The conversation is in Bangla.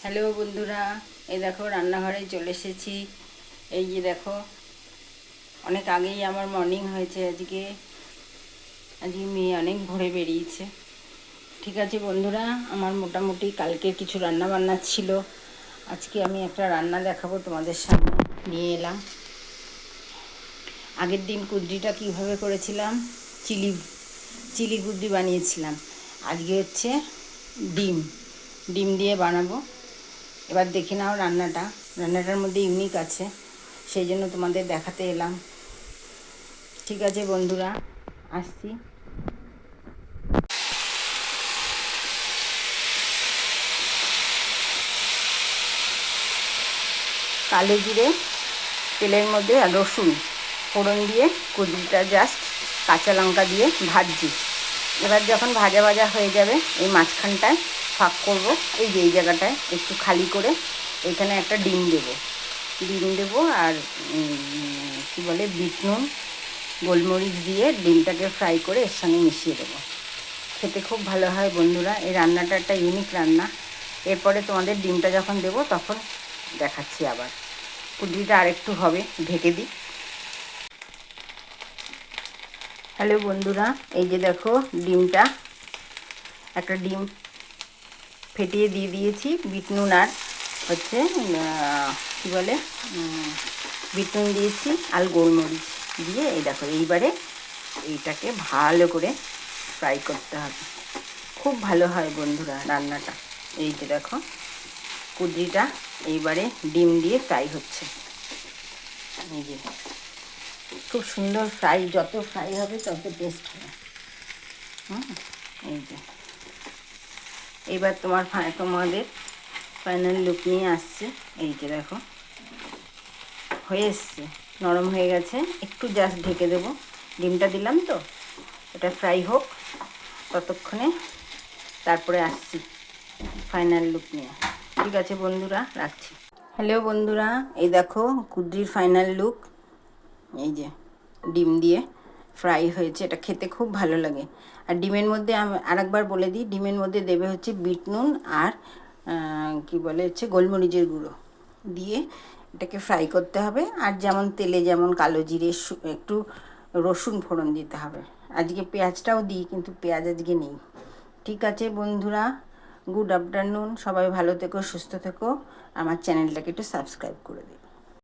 হ্যালো বন্ধুরা, এই দেখো রান্নাঘরে চলে এসেছি। এই যে দেখো, অনেক আগেই আমার মর্নিং হয়েছে আজকে। আজকে মেয়ে অনেক ভোরে বেরিয়েছে। ঠিক আছে বন্ধুরা, আমার মোটামুটি কালকের কিছু রান্না বান্না ছিল। আজকে আমি একটা রান্না দেখাবো তোমাদের সামনে নিয়ে এলাম। আগের দিন কুদ্রিটা কীভাবে করেছিলাম, চিলি চিলি কুদ্রি বানিয়েছিলাম। আজকে হচ্ছে ডিম ডিম দিয়ে বানাবো। এবার দেখে নাও রান্নাটার মধ্যে ইউনিক আছে, সেই জন্য তোমাদের দেখাতে এলাম। ঠিক আছে বন্ধুরা, আসছি। কালো জিরে তেলের মধ্যে আর রসুন ফোড়ন দিয়ে কুঁদরিটা জাস্ট কাঁচা লঙ্কা দিয়ে ভাজছি। এবার যখন ভাজা ভাজা হয়ে যাবে, এই মাঝখানটায় ফাঁক করব, এই জায়গাটায় একটু খালি করে এখানে একটা ডিম দেবো আর কী বলে বিট নুন গোলমরিচ দিয়ে ডিমটাকে ফ্রাই করে এর সঙ্গে মিশিয়ে দেবো। খেতে খুব ভালো হয় বন্ধুরা। এই রান্নাটা একটা ইউনিক রান্না। এরপরে তোমাদের ডিমটা যখন দেবো তখন দেখাচ্ছি। আবার কুঁদরিটা আরেকটু হবে, ঢেকে দিই। হ্যালো বন্ধুরা, এই যে দেখো ডিমটা, একটা ডিম ফেটিয়ে দিয়ে দিয়েছি। বিট নুন আর হচ্ছে কী বলে বিট নুন দিয়েছি আর গোলমরিচ দিয়ে এই দেখো এইবারে এইটাকে ভালো করে ফ্রাই করতে হবে। খুব ভালো হয় বন্ধুরা রান্নাটা। এই যে দেখো কুঁদরিটা এইবারে ডিম দিয়ে ফ্রাই হচ্ছে। এই যে খুব সুন্দর ফ্রাই, যত ফ্রাই হবে তত টেস্ট হবে। এই যে এইবার তোমাদের ফাইনাল লুক নিয়ে আসছে। এই যে দেখো হয়ে এসছে, নরম হয়ে গেছে। একটু জাস্ট ঢেকে দেবো, ডিমটা দিলাম তো, এটা ফ্রাই হোক ততক্ষণে, তারপরে আসছি ফাইনাল লুক নিয়ে। ঠিক আছে বন্ধুরা, রাখছি। হ্যালো বন্ধুরা, এই দেখো কুঁদরির ফাইনাল লুক। এই যে ডিম দিয়ে ফ্রাই হয়েছে, এটা খেতে খুব ভালো লাগে। আর ডিমের মধ্যে আমি আরেকবার বলে দিই, ডিমের মধ্যে দেবে হচ্ছে বিট নুন আর কি বলে হচ্ছে গোলমরিচের গুঁড়ো দিয়ে এটাকে ফ্রাই করতে হবে। আর যেমন তেলে যেমন কালো জিরে একটু রসুন ফোড়ন দিতে হবে। আজকে পেঁয়াজটাও দিই, কিন্তু পেঁয়াজ আজকে নেই। ঠিক আছে বন্ধুরা, গুড আফটারনুন। সবাই ভালো থেকো, সুস্থ থেকো। আমার চ্যানেলটাকে একটু সাবস্ক্রাইব করে দিও।